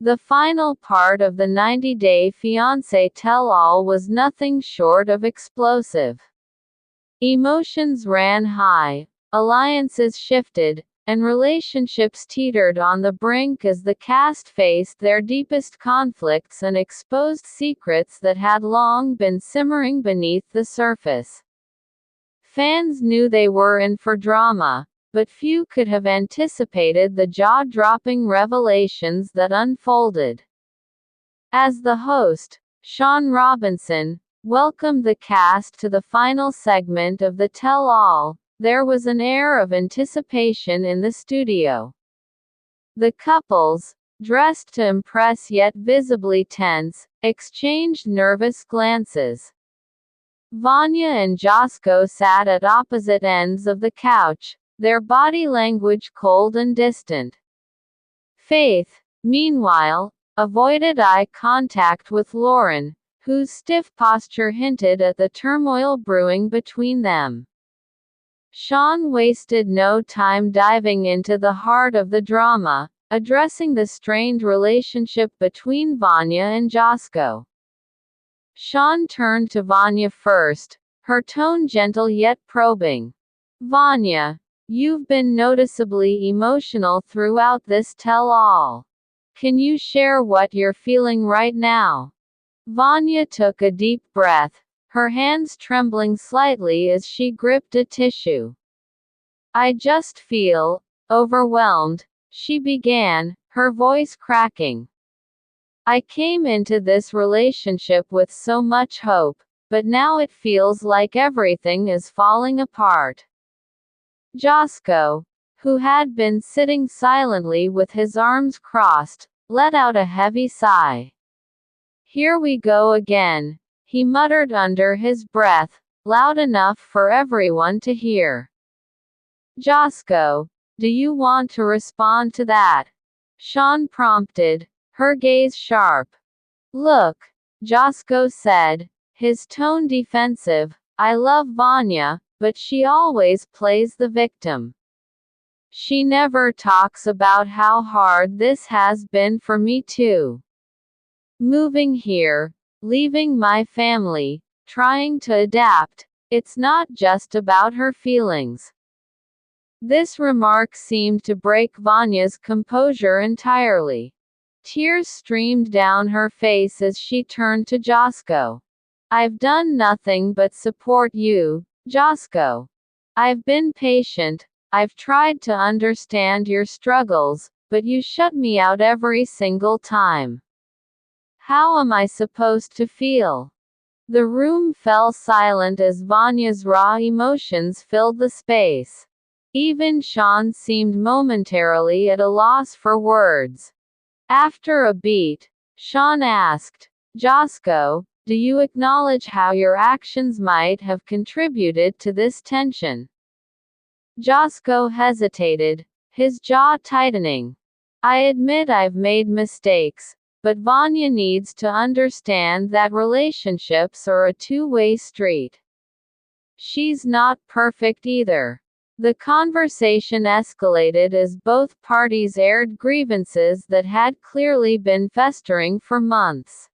The final part of the 90-day fiancé tell-all was nothing short of explosive. Emotions ran high, alliances shifted, and relationships teetered on the brink as the cast faced their deepest conflicts and exposed secrets that had long been simmering beneath the surface. Fans knew they were in for drama, but few could have anticipated the jaw-dropping revelations that unfolded. As the host, Sean Robinson, welcomed the cast to the final segment of the tell-all, there was an air of anticipation in the studio. The couples, dressed to impress yet visibly tense, exchanged nervous glances. Vanja and Josko sat at opposite ends of the couch, their body language cold and distant. Faith, meanwhile, avoided eye contact with Loren, whose stiff posture hinted at the turmoil brewing between them. Sean wasted no time diving into the heart of the drama, addressing the strained relationship between Vanja and Josko. Sean turned to Vanja first, her tone gentle yet probing. "Vanja, you've been noticeably emotional throughout this tell-all. Can you share what you're feeling right now?" Vanja took a deep breath, her hands trembling slightly as she gripped a tissue. "I just feel overwhelmed," she began, her voice cracking. "I came into this relationship with so much hope, but now it feels like everything is falling apart." Josko, who had been sitting silently with his arms crossed, let out a heavy sigh. "Here we go again," he muttered under his breath, loud enough for everyone to hear. "Josko, do you want to respond to that?" Sean prompted, her gaze sharp. "Look," Josko said, his tone defensive, "I love Vanja, but she always plays the victim. She never talks about how hard this has been for me too. Moving here, leaving my family, trying to adapt, it's not just about her feelings." This remark seemed to break Vanya's composure entirely. Tears streamed down her face as she turned to Josko. "I've done nothing but support you, Josko. I've been patient, I've tried to understand your struggles, but you shut me out every single time. How am I supposed to feel?" The room fell silent as Vanya's raw emotions filled the space. Even Sean seemed momentarily at a loss for words. After a beat, Sean asked, "Josko, do you acknowledge how your actions might have contributed to this tension?" Josko hesitated, his jaw tightening. "I admit I've made mistakes, but Vanja needs to understand that relationships are a two-way street. She's not perfect either." The conversation escalated as both parties aired grievances that had clearly been festering for months.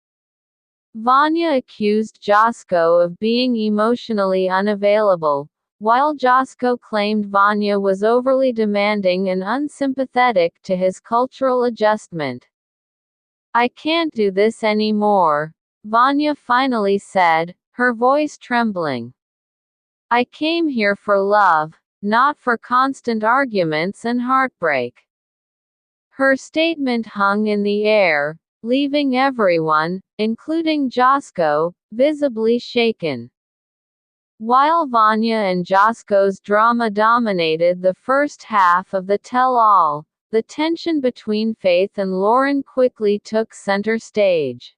Vanja accused Josko of being emotionally unavailable, while Josko claimed Vanja was overly demanding and unsympathetic to his cultural adjustment. "I can't do this anymore," Vanja finally said, her voice trembling. "I came here for love, not for constant arguments and heartbreak." Her statement hung in the air, leaving everyone, including Josko, visibly shaken. While Vanja and Josko's drama dominated the first half of the tell-all, the tension between Faith and Loren quickly took center stage.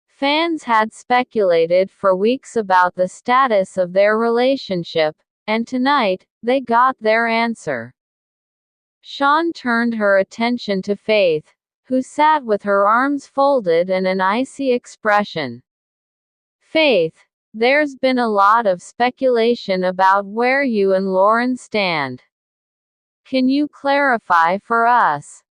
Fans had speculated for weeks about the status of their relationship, and tonight, they got their answer. Sean turned her attention to Faith, who sat with her arms folded and an icy expression. "Faith, there's been a lot of speculation about where you and Loren stand. Can you clarify for us?"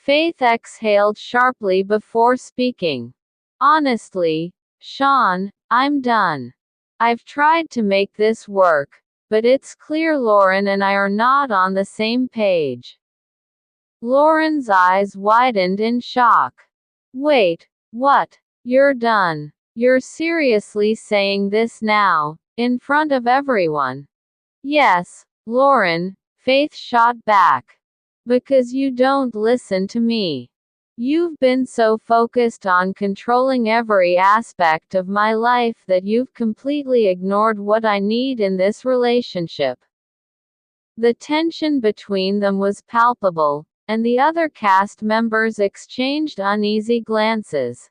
Faith exhaled sharply before speaking. Honestly, Sean, I'm done. I've tried to make this work, but it's clear Loren and I are not on the same page. Loren's eyes widened in shock. Wait, what? You're done? You're seriously saying this now, in front of everyone? Yes, Loren, Faith shot back. Because you don't listen to me. You've been so focused on controlling every aspect of my life that you've completely ignored what I need in this relationship. The tension between them was palpable, and the other cast members exchanged uneasy glances.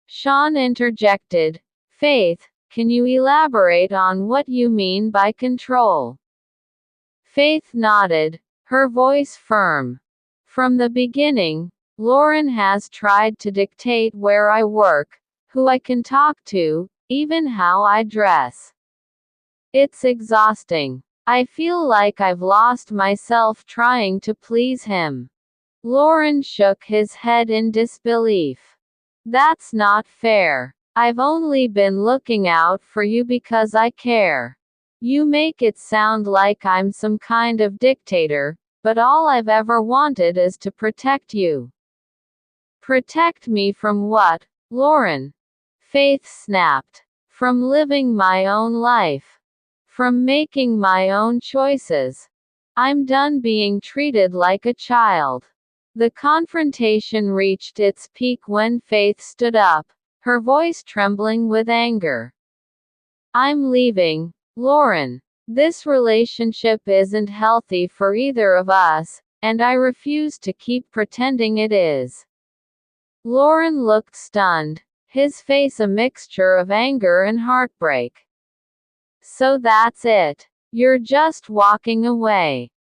Sean interjected, Faith, can you elaborate on what you mean by control? Faith nodded, her voice firm. From the beginning, Loren has tried to dictate where I work, who I can talk to, even how I dress. It's exhausting. I feel like I've lost myself trying to please him. Loren shook his head in disbelief. That's not fair. I've only been looking out for you because I care. You make it sound like I'm some kind of dictator, but all I've ever wanted is to protect you. Protect me from what, Loren? Faith snapped. From living my own life. From making my own choices. I'm done being treated like a child. The confrontation reached its peak when Faith stood up, her voice trembling with anger. I'm leaving, Loren. This relationship isn't healthy for either of us, and I refuse to keep pretending it is. Loren looked stunned, his face a mixture of anger and heartbreak. So that's it. You're just walking away.